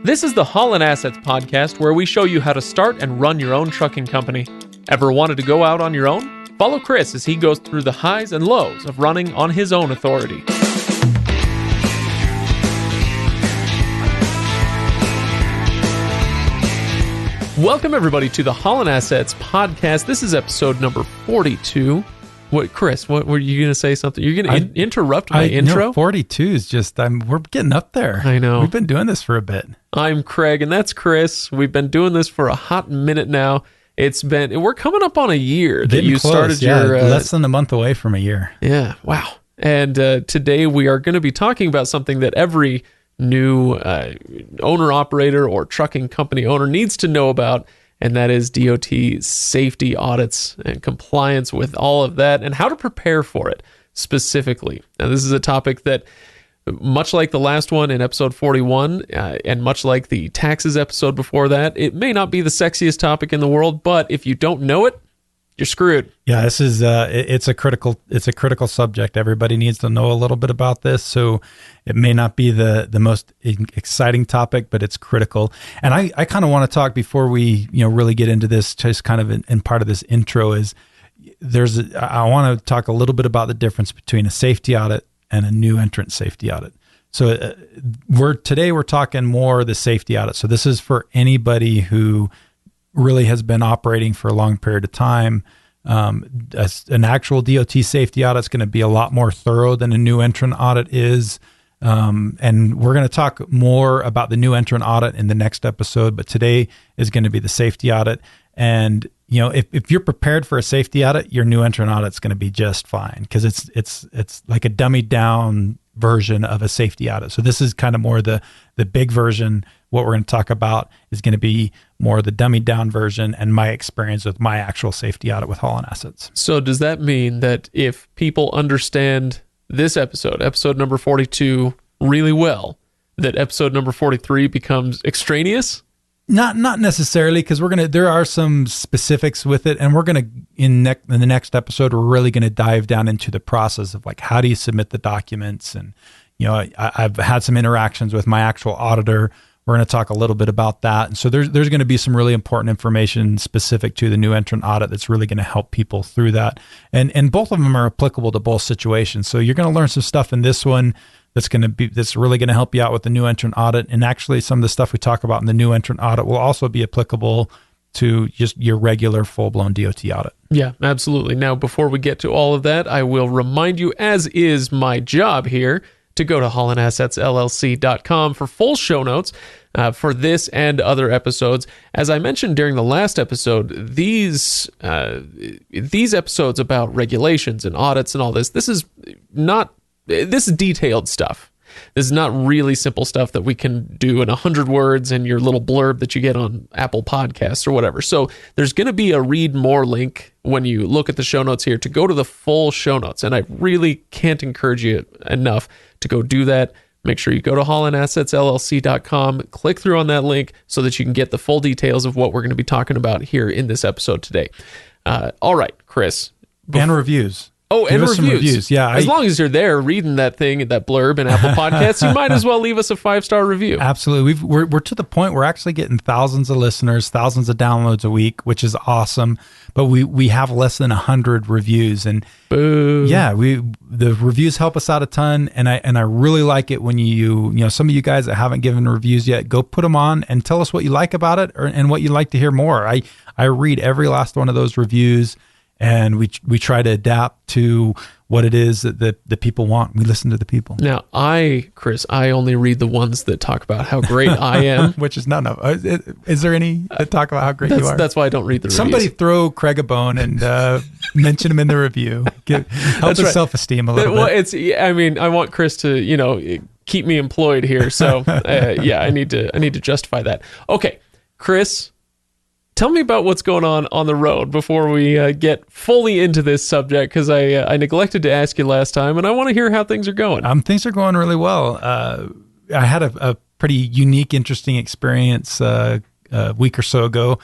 This is the Haulin Assets podcast, where we show you how to start and run your own trucking company. Ever wanted to go out on your own? Follow Chris as he goes through the highs and lows of running on his own authority. Welcome, everybody, to the Haulin Assets podcast. This is episode number 42. What, Chris, what were you going to say something? You're going to interrupt my intro? No, 42 is just, we're getting up there. I know. We've been doing this for a bit. I'm Craig, and that's Chris. We've been doing this for a hot minute now. We're coming up on a year that you started your... less than a month away from a year. Yeah, wow. And today we are going to be talking about something that every new owner-operator or trucking company owner needs to know about, and that is DOT safety audits and compliance with all of that and how to prepare for it specifically. Now, this is a topic that, much like the last one in episode 41, and much like the taxes episode before that, it may not be the sexiest topic in the world, but if you don't know it, you're screwed. Yeah, this is it's a critical subject. Everybody needs to know a little bit about this. So it may not be the most exciting topic, but it's critical. And I kind of want to talk before we really get into this. Just kind of in part of this intro is I want to talk a little bit about the difference between a safety audit and a new entrant safety audit. So today we're talking more the safety audit. So this is for anybody who really has been operating for a long period of time. An actual DOT safety audit is going to be a lot more thorough than a new entrant audit is. And we're going to talk more about the new entrant audit in the next episode, but today is going to be the safety audit. And if you're prepared for a safety audit, your new entrant audit is going to be just fine, because it's like a dummied down version of a safety audit. So this is kind of more the big version. What we're going to talk about is going to be more the dummied down version and my experience with my actual safety audit with Haulin Assets. So does that mean that if people understand this episode number 42, really well, that episode number 43 becomes extraneous? Not necessarily, because there are some specifics with it, and we're gonna in the next episode we're really gonna dive down into the process of like, how do you submit the documents, and I've had some interactions with my actual auditor. We're going to talk a little bit about that. And so there's going to be some really important information specific to the new entrant audit that's really going to help people through that. And both of them are applicable to both situations. So you're going to learn some stuff in this one that's really going to help you out with the new entrant audit. And actually some of the stuff we talk about in the new entrant audit will also be applicable to just your regular full-blown DOT audit. Yeah, absolutely. Now, before we get to all of that, I will remind you, as is my job here, to go to HaulinAssetsLLC.com for full show notes for this and other episodes. As I mentioned during the last episode, these episodes about regulations and audits and all this is detailed stuff. This is not really simple stuff that we can do in 100 words in your little blurb that you get on Apple Podcasts or whatever. So there's going to be a read more link when you look at the show notes here to go to the full show notes. And I really can't encourage you enough to go do that. Make sure you go to HaulinAssetsLLC.com, click through on that link so that you can get the full details of what we're going to be talking about here in this episode today. All right, Chris. And reviews. Oh, and reviews. Yeah. As long as you're there reading that blurb in Apple Podcasts, you might as well leave us a 5-star review. Absolutely. We're to the point we're actually getting thousands of listeners, thousands of downloads a week, which is awesome. But we have less than 100 reviews, and boo. Yeah, the reviews help us out a ton, and I really like it when you some of you guys that haven't given reviews yet, go put them on and tell us what you like about it and what you'd like to hear more. I read every last one of those reviews. And we try to adapt to what it is that the people want. We listen to the people. Now, Chris, I only read the ones that talk about how great I am. Which is no. Is there any that talk about how great you are? That's why I don't read the reviews. Somebody throw Craig a bone and mention him in the review. Help his self-esteem a little bit. I want Chris to, keep me employed here. So, I need to justify that. Okay, Chris, tell me about what's going on the road before we get fully into this subject, because I neglected to ask you last time, and I want to hear how things are going. Things are going really well. I had a pretty unique, interesting experience a week or so ago.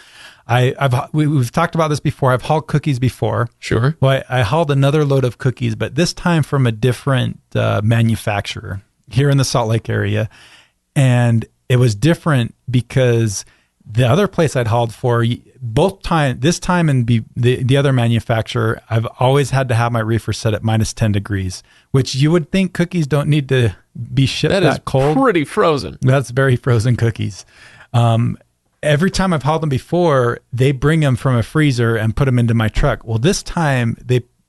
We've talked about this before. I've hauled cookies before. Sure. Well, I hauled another load of cookies, but this time from a different manufacturer here in the Salt Lake area. And it was different because the other place I'd hauled for, this time and the other manufacturer, I've always had to have my reefer set at minus 10 degrees, which you would think cookies don't need to be shipped that cold. That is pretty frozen. That's very frozen cookies. Every time I've hauled them before, they bring them from a freezer and put them into my truck. Well, this time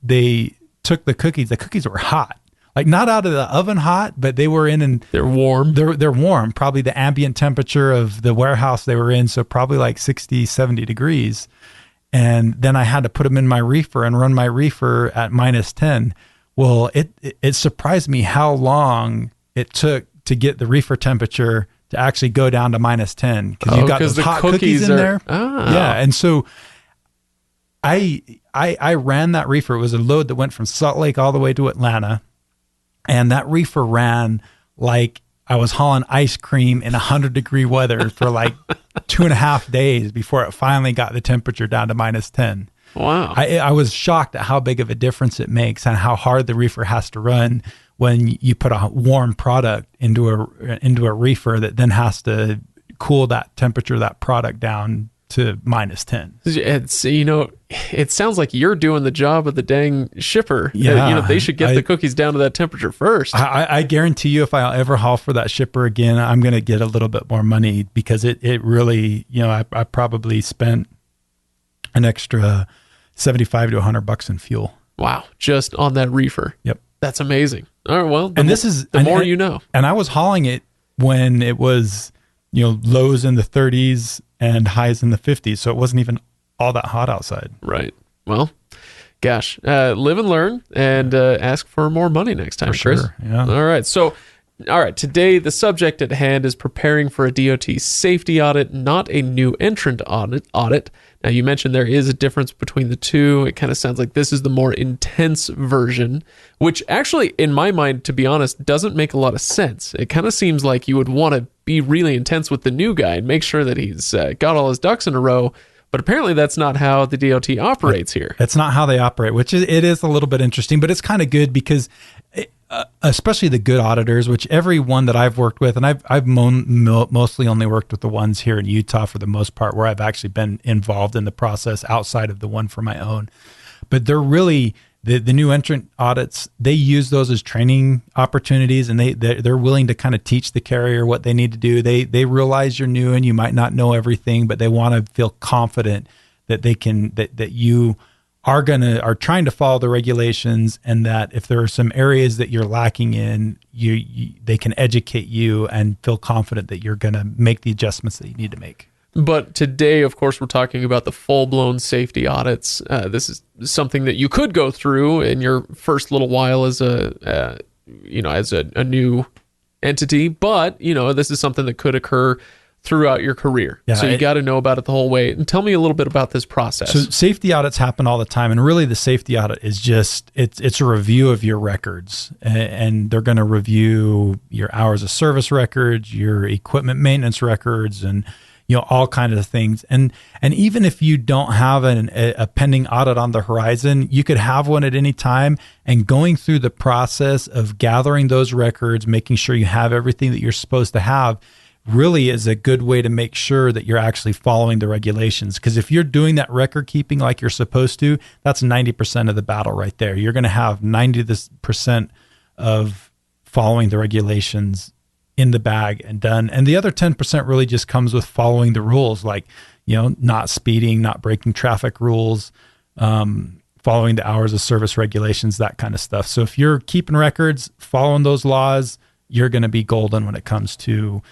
they took the cookies. The cookies were hot. Like not out of the oven hot, but they were they're warm. They're warm, probably the ambient temperature of the warehouse they were in. So probably like 60, 70 degrees. And then I had to put them in my reefer and run my reefer at minus 10. Well, it surprised me how long it took to get the reefer temperature to actually go down to minus 10. Because you got those hot cookies in there. Oh. Yeah. And so I ran that reefer. It was a load that went from Salt Lake all the way to Atlanta. And that reefer ran like I was hauling ice cream in 100-degree weather for like 2.5 days before it finally got the temperature down to minus 10. Wow. I was shocked at how big of a difference it makes and how hard the reefer has to run when you put a warm product into a reefer that then has to cool that temperature of that product down to minus 10. It's, it sounds like you're doing the job of the dang shipper. Yeah, they should get the cookies down to that temperature first. I guarantee you if I ever haul for that shipper again, I'm going to get a little bit more money because it really, I probably spent an extra $75 to $100 in fuel. Wow. Just on that reefer. Yep. That's amazing. All right. Well, the more you know. And I was hauling it when it was, lows in the 30s and highs in the 50s. So it wasn't even all that hot outside. Right. Well, gosh, live and learn and ask for more money next time, Chris. Sure. Yeah. All right. So, today the subject at hand is preparing for a DOT safety audit, not a new entrant audit. Now, you mentioned there is a difference between the two. It kind of sounds like this is the more intense version, which actually, in my mind, to be honest, doesn't make a lot of sense. It kind of seems like you would want to be really intense with the new guy and make sure that he's got all his ducks in a row. But apparently that's not how the DOT operates here. It's not how they operate, which it is a little bit interesting, but it's kind of good because especially the good auditors, which every one that I've worked with, and I've mostly only worked with the ones here in Utah for the most part, where I've actually been involved in the process outside of the one for my own. But they're really, the new entrant audits, they use those as training opportunities, and they're willing to kind of teach the carrier what they need to do. They realize you're new and you might not know everything, but they want to feel confident that they can, that you are trying to follow the regulations, and that if there are some areas that you're lacking in, they can educate you and feel confident that you're going to make the adjustments that you need to make. But today, of course, we're talking about the full-blown safety audits. This is something that you could go through in your first little while as a new entity, but this is something that could occur throughout your career. Yeah, so you got to know about it the whole way. And tell me a little bit about this process. So safety audits happen all the time. And really the safety audit is just, it's a review of your records, and they're going to review your hours of service records, your equipment maintenance records, and all kinds of things. And even if you don't have a pending audit on the horizon, you could have one at any time, and going through the process of gathering those records, making sure you have everything that you're supposed to have, really is a good way to make sure that you're actually following the regulations. Because if you're doing that record keeping like you're supposed to, that's 90% of the battle right there. You're going to have 90% of following the regulations in the bag and done. And the other 10% really just comes with following the rules, like, not speeding, not breaking traffic rules, following the hours of service regulations, that kind of stuff. So if you're keeping records, following those laws, you're going to be golden when it comes to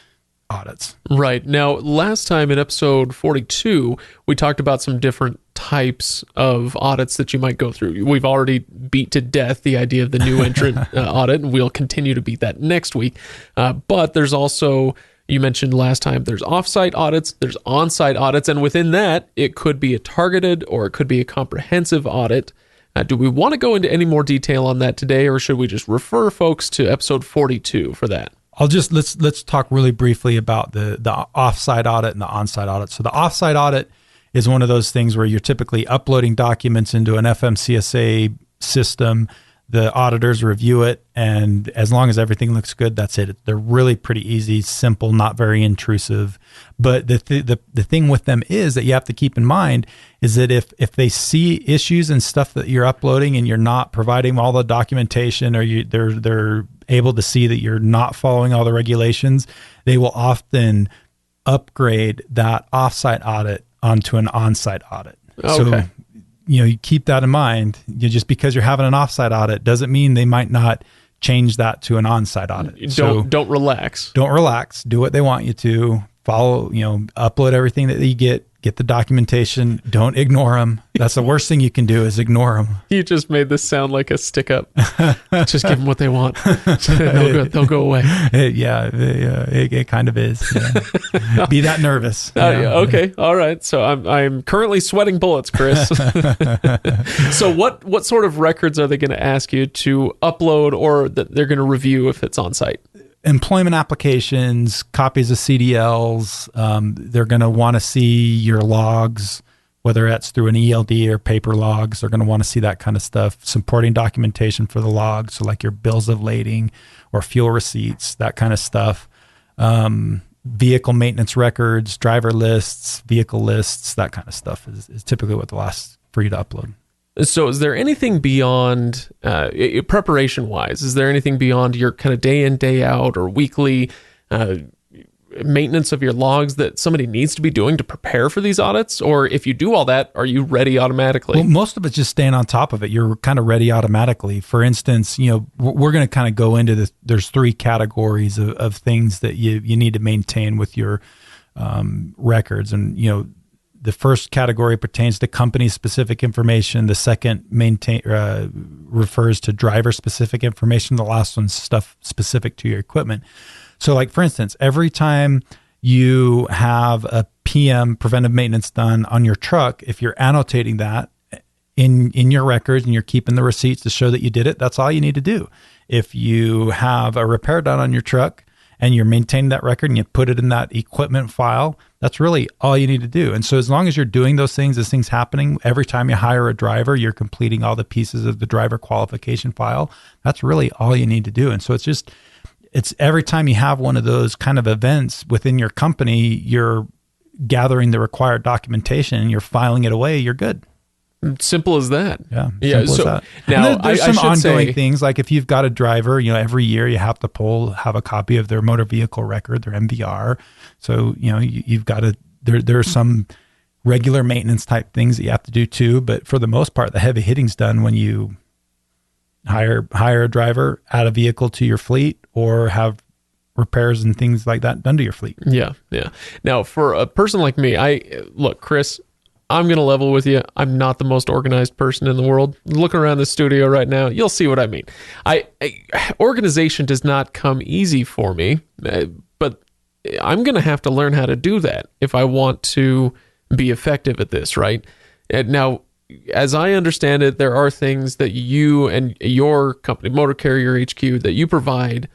audits. Right. Now, last time in episode 42, we talked about some different types of audits that you might go through. We've already beat to death the idea of the new entrant audit, and we'll continue to beat that next week. But there's also, you mentioned last time, there's off-site audits, there's on-site audits, and within that, it could be a targeted or it could be a comprehensive audit. Do we want to go into any more detail on that today, or should we just refer folks to episode 42 for that? Let's talk really briefly about the offsite audit and the onsite audit. So the offsite audit is one of those things where you're typically uploading documents into an FMCSA system The auditors review it, and as long as everything looks good, that's it. They're really pretty easy, simple, not very intrusive. But the thing with them is that you have to keep in mind is that if they see issues and stuff that you're uploading and you're not providing all the documentation, or they're able to see that you're not following all the regulations, they will often upgrade that offsite audit onto an onsite audit. Okay. So, you keep that in mind. Just because you're having an offsite audit doesn't mean they might not change that to an onsite audit. Don't relax. Don't relax. Do what they want you to. Follow, upload everything that you get the documentation. Don't ignore them. That's the worst thing you can do is ignore them. You just made this sound like a stick up. Just give them what they want. They'll go away. It kind of is. Yeah. Be that nervous. Okay. All right. So I'm currently sweating bullets, Chris. So what sort of records are they going to ask you to upload, or that they're going to review if it's on site? Employment applications, copies of CDLs. They're going to want to see your logs, whether that's through an ELD or paper logs. They're going to want to see that kind of stuff. Supporting documentation for the logs, so like your bills of lading or fuel receipts, that kind of stuff. Vehicle maintenance records, driver lists, vehicle lists, that kind of stuff is typically what they'll ask for you to upload. So is there anything beyond, preparation-wise, is there anything beyond your kind of day in, day out, or weekly maintenance of your logs that somebody needs to be doing to prepare for these audits? Or if you do all that, are you ready automatically? Well, most of it's just staying on top of it. You're kind of ready automatically. For instance, we're going to kind of go into this. There's 3 categories of things that you need to maintain with your records. And, the first category pertains to company-specific information. The second refers to driver-specific information. The last one's stuff specific to your equipment. So, like, for instance, every time you have a PM, preventive maintenance, done on your truck, if you're annotating that in your records and you're keeping the receipts to show that you did it, that's all you need to do. If you have a repair done on your truck and you're maintaining that record and you put it in that equipment file, that's really all you need to do. And so as long as you're doing those things, this thing's happening, every time you hire a driver, you're completing all the pieces of the driver qualification file. That's really all you need to do. And so it's every time you have one of those kind of events within your company, you're gathering the required documentation and you're filing it away, you're good. Simple as that. Yeah. So that. Now there's some ongoing things, like if you've got a driver, every year you have to have a copy of their motor vehicle record, their MVR. So, you've got to, there are some regular maintenance type things that you have to do too. But for the most part, the heavy hitting's done when you hire a driver, add a vehicle to your fleet, or have repairs and things like that done to your fleet. Yeah. Now, for a person like me, look, Chris, I'm going to level with you. I'm not the most organized person in the world. Looking around the studio right now, you'll see what I mean. Organization does not come easy for me, but I'm going to have to learn how to do that if I want to be effective at this, right? Now, as I understand it, there are things that you and your company, Motor Carrier HQ, that you provide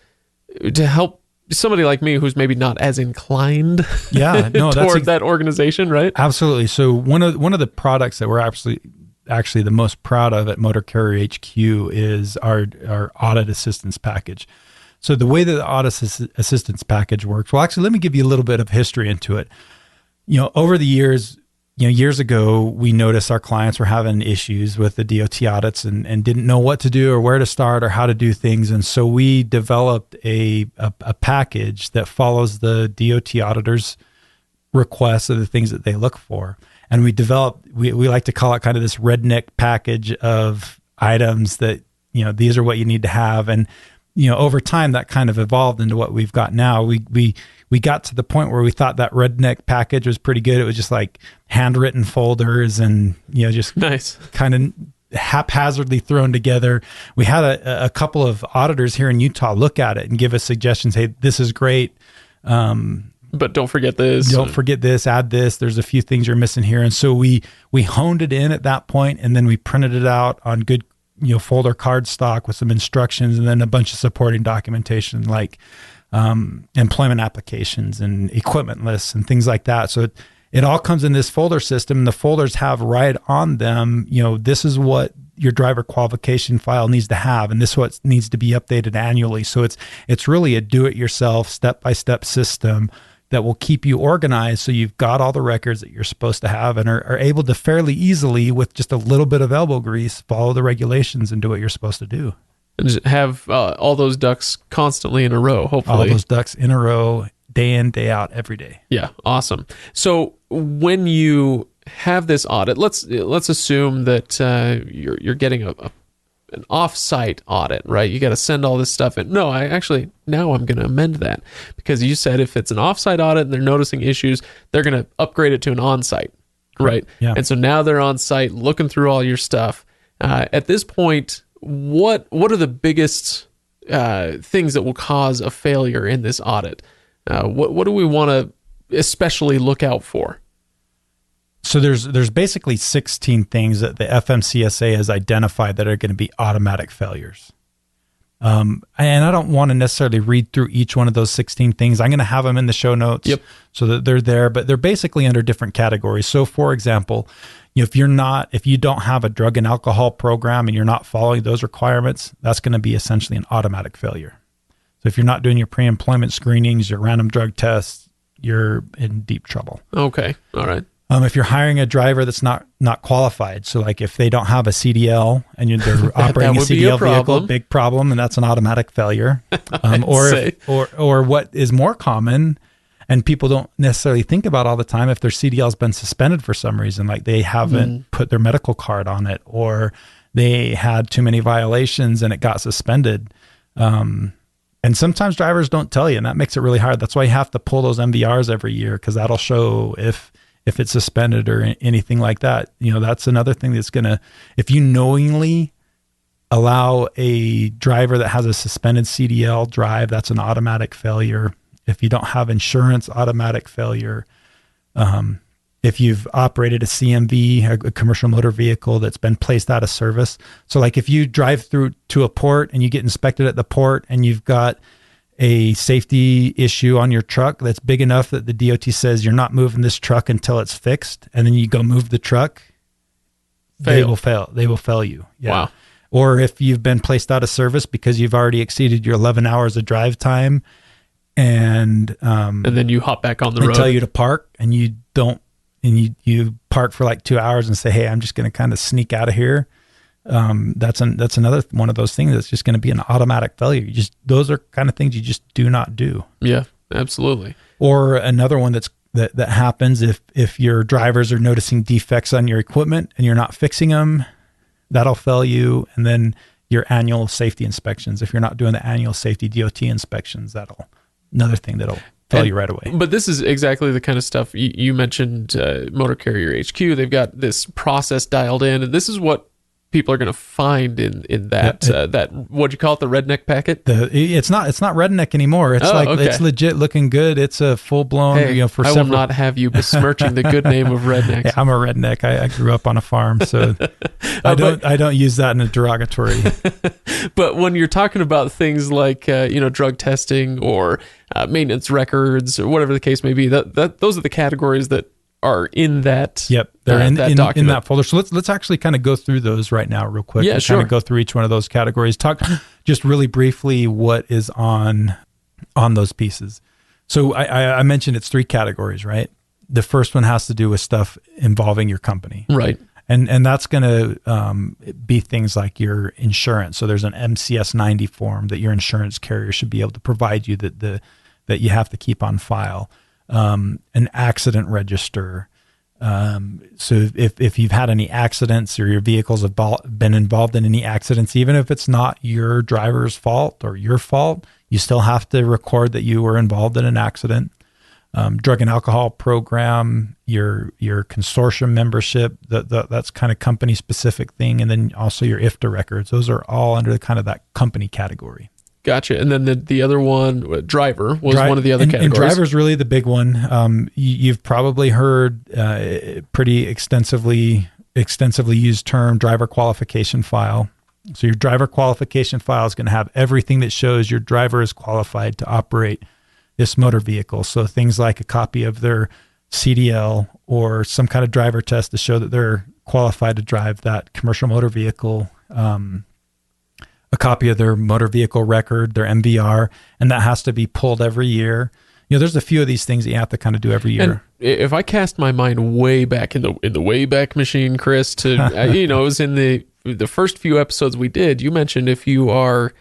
to help somebody like me who's maybe not as inclined toward that organization, right? Absolutely. So one of the products that we're actually the most proud of at Motor Carrier HQ is our audit assistance package. So the way that the audit assistance package works, well, actually, let me give you a little bit of history into it. Over the years, years ago, we noticed our clients were having issues with the DOT audits and didn't know what to do or where to start or how to do things. And so we developed a package that follows the DOT auditors' requests of the things that they look for. And we like to call it kind of this redneck package of items that, these are what you need to have. And, over time that kind of evolved into what we've got now. We got to the point where we thought that redneck package was pretty good. It was just like handwritten folders and, just nice, kind of haphazardly thrown together. We had a couple of auditors here in Utah look at it and give us suggestions. Hey, this is great. But don't forget this. Don't forget this, add this. There's a few things you're missing here. And so we honed it in at that point, and then we printed it out on good, folder card stock with some instructions and then a bunch of supporting documentation like employment applications and equipment lists and things like that. So it all comes in this folder system. The folders have right on them, this is what your driver qualification file needs to have, and this is what needs to be updated annually. So it's really a do-it-yourself, step-by-step system that will keep you organized, so you've got all the records that you're supposed to have and are able to fairly easily, with just a little bit of elbow grease, follow the regulations and do what you're supposed to do. And just have all those ducks constantly in a row, hopefully. All those ducks in a row, day in, day out, every day. Yeah, awesome. So when you have this audit, let's assume that you're getting an off-site audit, right? You got to send all this stuff in. No, now I'm going to amend that, because you said if it's an off-site audit and they're noticing issues, they're going to upgrade it to an on-site, right? Yeah. And so now they're on-site looking through all your stuff. At this point, what are the biggest things that will cause a failure in this audit? What do we want to especially look out for? So there's basically 16 things that the FMCSA has identified that are going to be automatic failures. And I don't want to necessarily read through each one of those 16 things. I'm going to have them in the show notes so that they're there, but they're basically under different categories. So for example, if you don't have a drug and alcohol program and you're not following those requirements, that's going to be essentially an automatic failure. So if you're not doing your pre-employment screenings, your random drug tests, you're in deep trouble. Okay. All right. If you're hiring a driver that's not qualified, so like if they don't have a CDL and they're operating a CDL vehicle, big problem, and that's an automatic failure. Or what is more common, and people don't necessarily think about all the time, if their CDL's been suspended for some reason, like they haven't put their medical card on it, or they had too many violations and it got suspended. And sometimes drivers don't tell you, and that makes it really hard. That's why you have to pull those MVRs every year, because that'll show if it's suspended or anything like that. That's another thing that's if you knowingly allow a driver that has a suspended CDL drive, that's an automatic failure. If you don't have insurance, automatic failure. If you've operated a CMV, a commercial motor vehicle that's been placed out of service. So like if you drive through to a port and you get inspected at the port and you've got a safety issue on your truck that's big enough that the DOT says you're not moving this truck until it's fixed, and then you go move the truck, they will fail you. Yeah. Wow. Or if you've been placed out of service because you've already exceeded your 11 hours of drive time, and then you hop back on the road. They tell you to park, and you don't, and you park for like 2 hours and say, hey, I'm just going to kind of sneak out of here. That's another one of those things that's just going to be an automatic failure. Those are kind of things you just do not do. Yeah, absolutely. Or another one that happens if your drivers are noticing defects on your equipment and you're not fixing them, that'll fail you. And then your annual safety inspections, if you're not doing the annual safety DOT inspections, another thing that'll fail you right away. But this is exactly the kind of stuff you mentioned. Motor Carrier HQ, they've got this process dialed in, and this is what people are going to find in that that what'd you call it, the redneck packet? It's not redneck anymore. It's It's legit looking good. It's a full blown. Hey, I will not have you besmirching the good name of rednecks. Hey, I'm a redneck. I grew up on a farm, so I don't use that in a derogatory. But when you're talking about things like drug testing or maintenance records or whatever the case may be, that those are the categories that are in that. Yep, they're in that folder. So let's actually kind of go through those right now real quick. Yeah, sure. Kind of go through each one of those categories. Talk just really briefly what is on those pieces. So I mentioned it's 3 categories, right? The first one has to do with stuff involving your company. Right. And that's going to be things like your insurance. So there's an MCS 90 form that your insurance carrier should be able to provide you that you have to keep on file. An accident register. So if you've had any accidents or your vehicles have been involved in any accidents, even if it's not your driver's fault or your fault, you still have to record that you were involved in an accident. Drug and alcohol program, your consortium membership, that's kind of company specific thing. And then also your IFTA records. Those are all under kind of that company category. Gotcha. And then the other one, driver, was one of the other categories. And driver's really the big one. You've probably heard pretty extensively used term, driver qualification file. So your driver qualification file is going to have everything that shows your driver is qualified to operate this motor vehicle. So things like a copy of their CDL or some kind of driver test to show that they're qualified to drive that commercial motor vehicle, a copy of their motor vehicle record, their MVR, and that has to be pulled every year. There's a few of these things that you have to kind of do every year. And if I cast my mind way back in the Wayback Machine, Chris, to it was in the first few episodes we did, you mentioned if you are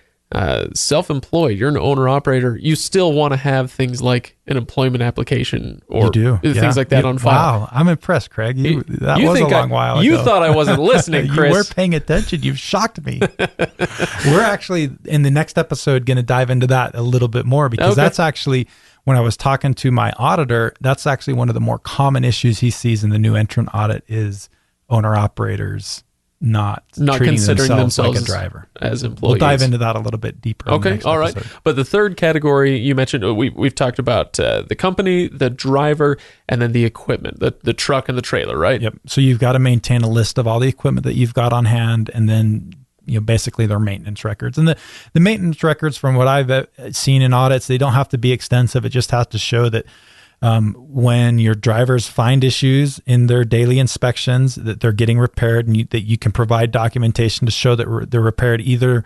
self-employed, you're an owner operator, you still want to have things like an employment application or things like that on file. Wow, I'm impressed, Craig. That was a long while ago. You thought I wasn't listening, Chris. You were paying attention. You've shocked me. We're actually in the next episode going to dive into that a little bit more, because that's actually, when I was talking to my auditor, that's actually one of the more common issues he sees in the new entrant audit is owner operators not considering themselves like a driver as employees. We'll dive into that a little bit deeper. Okay, all right. But the third category you mentioned, we've talked about the company, the driver, and then the equipment, the truck and the trailer, right? Yep. So you've got to maintain a list of all the equipment that you've got on hand, and then basically their maintenance records. And the maintenance records, from what I've seen in audits, they don't have to be extensive. It just has to show that when your drivers find issues in their daily inspections, that they're getting repaired, and that you can provide documentation to show that they're repaired, either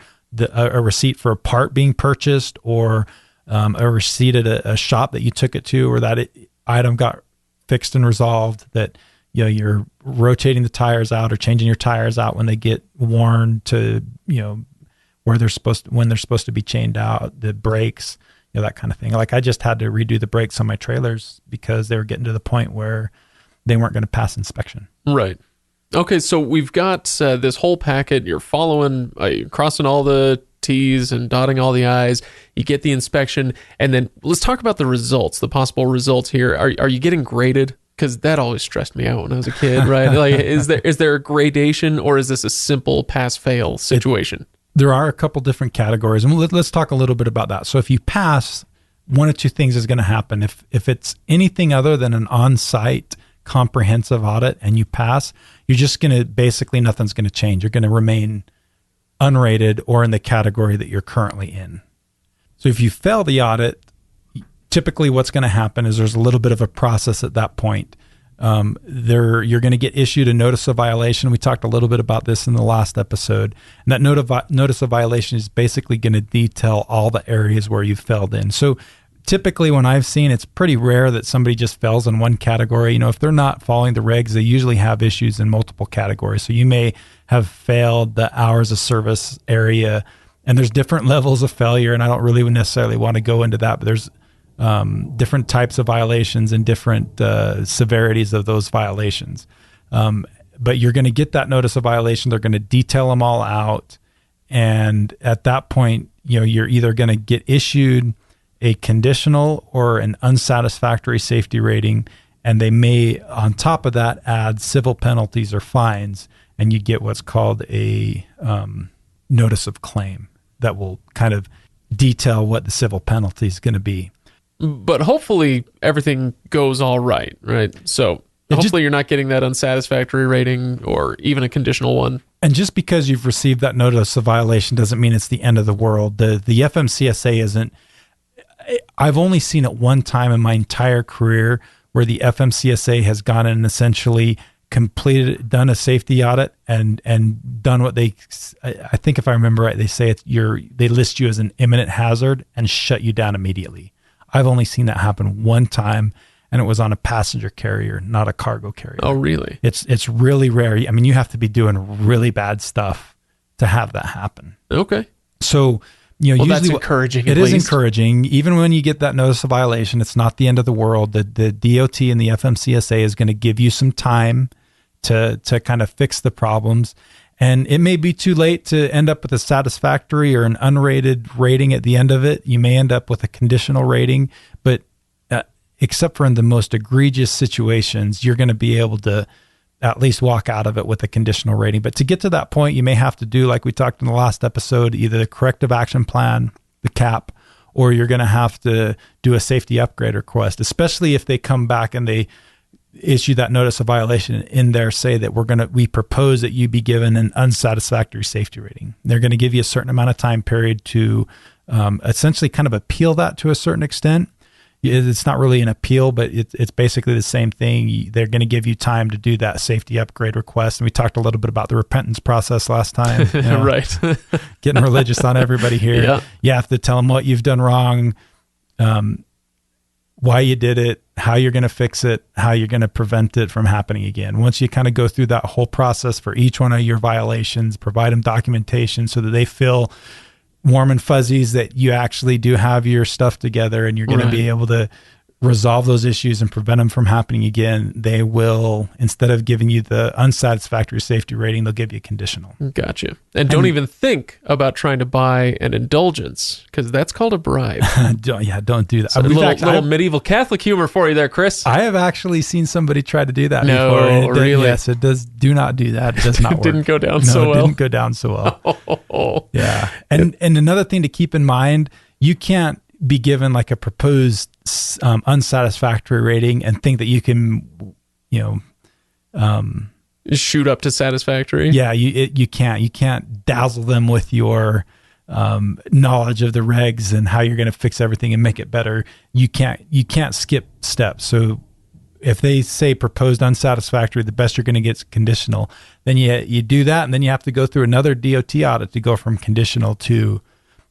a receipt for a part being purchased, or a receipt at a shop that you took it to, or that item got fixed and resolved, that you're rotating the tires out or changing your tires out when they get worn to when they're supposed to be chained out, the brakes, that kind of thing. Like I just had to redo the brakes on my trailers because they were getting to the point where they weren't going to pass inspection. Right. Okay, so we've got this whole packet. You're following, crossing all the T's and dotting all the I's. You get the inspection, and then let's talk about the results, the possible results here. Are you getting graded? Because that always stressed me out when I was a kid, right? Like, is there a gradation, or is this a simple pass-fail situation? There are a couple different categories, and let's talk a little bit about that. So if you pass, one of two things is going to happen. If it's anything other than an on-site comprehensive audit and you pass, you're just going to, basically nothing's going to change. You're going to remain unrated or in the category that you're currently in. So if you fail the audit, typically what's going to happen is there's a little bit of a process at that point. You're going to get issued a notice of violation. We talked a little bit about this in the last episode. And that notice of violation is basically going to detail all the areas where you failed in. So typically when I've seen, it's pretty rare that somebody just fails in one category. If they're not following the regs, they usually have issues in multiple categories. So you may have failed the hours of service area, and there's different levels of failure. And I don't really necessarily want to go into that, but there's different types of violations and different severities of those violations. But you're going to get that notice of violation. They're going to detail them all out. And at that point, you're either going to get issued a conditional or an unsatisfactory safety rating. And they may, on top of that, add civil penalties or fines. And you get what's called a notice of claim that will kind of detail what the civil penalty is going to be. But hopefully everything goes all right? So hopefully you're not getting that unsatisfactory rating or even a conditional one. And just because you've received that notice of violation doesn't mean it's the end of the world. The FMCSA isn't. I've only seen it one time in my entire career where the FMCSA has gone in and essentially done a safety audit and done what I think if I remember right, they say they list you as an imminent hazard and shut you down immediately. I've only seen that happen one time, and it was on a passenger carrier, not a cargo carrier. Oh, really? It's really rare. I mean, you have to be doing really bad stuff to have that happen. Okay. So, usually that's encouraging. It is encouraging. Even when you get that notice of violation, it's not the end of the world. The DOT and the FMCSA is going to give you some time to kind of fix the problems. And it may be too late to end up with a satisfactory or an unrated rating at the end of it. You may end up with a conditional rating, but except for in the most egregious situations, you're going to be able to at least walk out of it with a conditional rating. But to get to that point, you may have to do, like we talked in the last episode, either the corrective action plan, the CAP, or you're going to have to do a safety upgrade request, especially if they come back and they issue that notice of violation in there, say that we propose that you be given an unsatisfactory safety rating. They're going to give you a certain amount of time period to essentially kind of appeal that to a certain extent. it's not really an appeal, but it's basically the same thing. They're going to give you time to do that safety upgrade request. And we talked a little bit about the repentance process last time. Right. Getting religious on everybody here. Yeah. You have to tell them what you've done wrong, why you did it, how you're going to fix it, how you're going to prevent it from happening again. Once you kind of go through that whole process for each one of your violations, provide them documentation so that they feel warm and fuzzies that you actually do have your stuff together and you're going to be able to resolve those issues and prevent them from happening again. They will, instead of giving you the unsatisfactory safety rating, they'll give you a conditional. Gotcha. And don't even think about trying to buy an indulgence, because that's called a bribe. Don't do that. So little medieval Catholic humor for you there, Chris. I have actually seen somebody try to do that before. No, really? Yes, it does. Do not do that. It does not work. Didn't go down so well. It didn't go down so well. Yeah. And another thing to keep in mind, you can't be given like a proposed unsatisfactory rating and think that you can, shoot up to satisfactory. Yeah, you can't dazzle them with your knowledge of the regs and how you're going to fix everything and make it better. You can't skip steps. So if they say proposed unsatisfactory, the best you're going to get is conditional. Then you do that, and then you have to go through another DOT audit to go from conditional to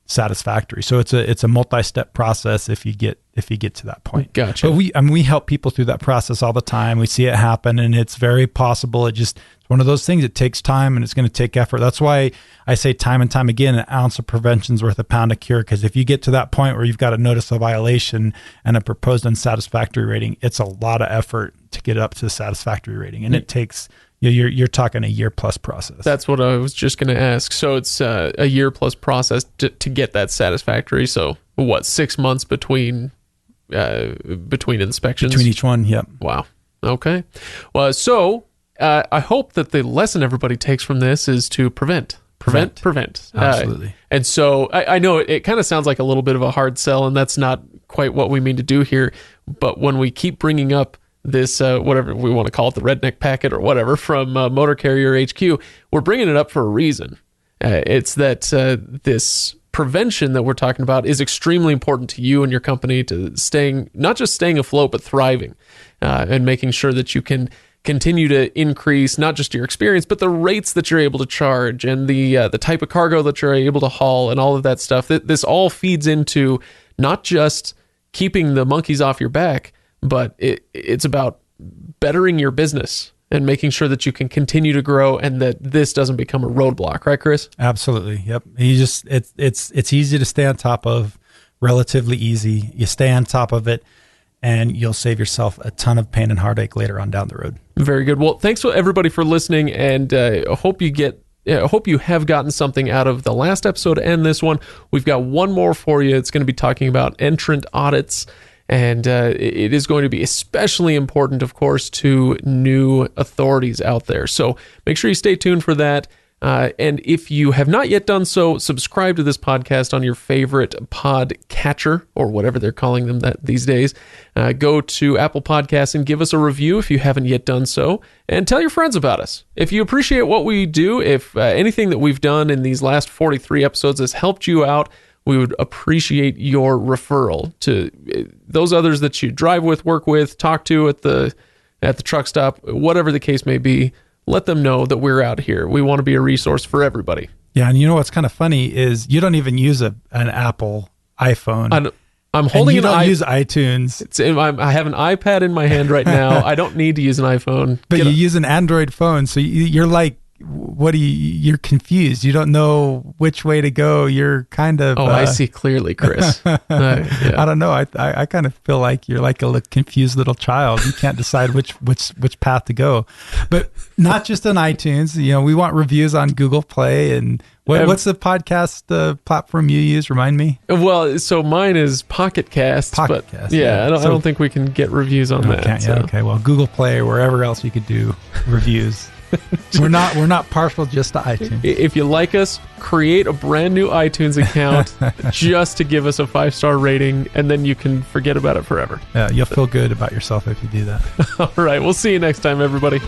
satisfactory. So it's a multi-step process if you get to that point. Gotcha. But we help people through that process all the time. We see it happen, and it's very possible. It's one of those things. It takes time and it's going to take effort. That's why I say time and time again, an ounce of prevention is worth a pound of cure. Because if you get to that point where you've got a notice of violation and a proposed unsatisfactory rating, it's a lot of effort to get up to the satisfactory rating, and it takes. You're talking a year plus process. That's what I was just going to ask. So it's a year plus process to get that satisfactory. So what, 6 months between inspections? Between each one, yep. Wow. Okay. Well, so I hope that the lesson everybody takes from this is to prevent. Absolutely. And so I know it kind of sounds like a little bit of a hard sell, and that's not quite what we mean to do here. But when we keep bringing up this, whatever we want to call it, the redneck packet or whatever from Motor Carrier HQ, we're bringing it up for a reason. It's that this prevention that we're talking about is extremely important to you and your company, to not just staying afloat, but thriving, and making sure that you can continue to increase not just your experience, but the rates that you're able to charge and the type of cargo that you're able to haul and all of that stuff. This all feeds into not just keeping the monkeys off your back, but it's about bettering your business and making sure that you can continue to grow and that this doesn't become a roadblock, right, Chris? Absolutely. Yep. It's easy to stay on top of, relatively easy. You stay on top of it, and you'll save yourself a ton of pain and heartache later on down the road. Very good. Well, thanks to everybody for listening, and I hope you have gotten something out of the last episode and this one. We've got one more for you. It's going to be talking about entrant audits. And it is going to be especially important, of course, to new authorities out there. So make sure you stay tuned for that. And if you have not yet done so, subscribe to this podcast on your favorite podcatcher, or whatever they're calling them these days. Go to Apple Podcasts and give us a review if you haven't yet done so. And tell your friends about us. If you appreciate what we do, if anything that we've done in these last 43 episodes has helped you out, we would appreciate your referral to those others that you drive with, work with, talk to at the truck stop, whatever the case may be. Let them know that we're out here. We want to be a resource for everybody. Yeah, and you know what's kind of funny is you don't even use an Apple iPhone. I'm holding and you don't use iTunes. I have an iPad in my hand right now. I don't need to use an iPhone. But you use an Android phone, so you're like, you're confused. You don't know which way to go. You're kind of... I see clearly, Chris. Yeah. I don't know. I kind of feel like you're like a confused little child. You can't decide which path to go. But not just on iTunes. We want reviews on Google Play. And what's the podcast platform you use? Remind me. Well, so mine is Pocket Cast. Pocket Cast. Yeah, I don't think we can get reviews on that. Yeah, okay. Well, Google Play or wherever else you could do reviews. We're not partial just to iTunes. If you like us, create a brand new iTunes account just to give us a 5-star rating, and then you can forget about it forever. Yeah, you'll feel good about yourself if you do that. All right, we'll see you next time, everybody.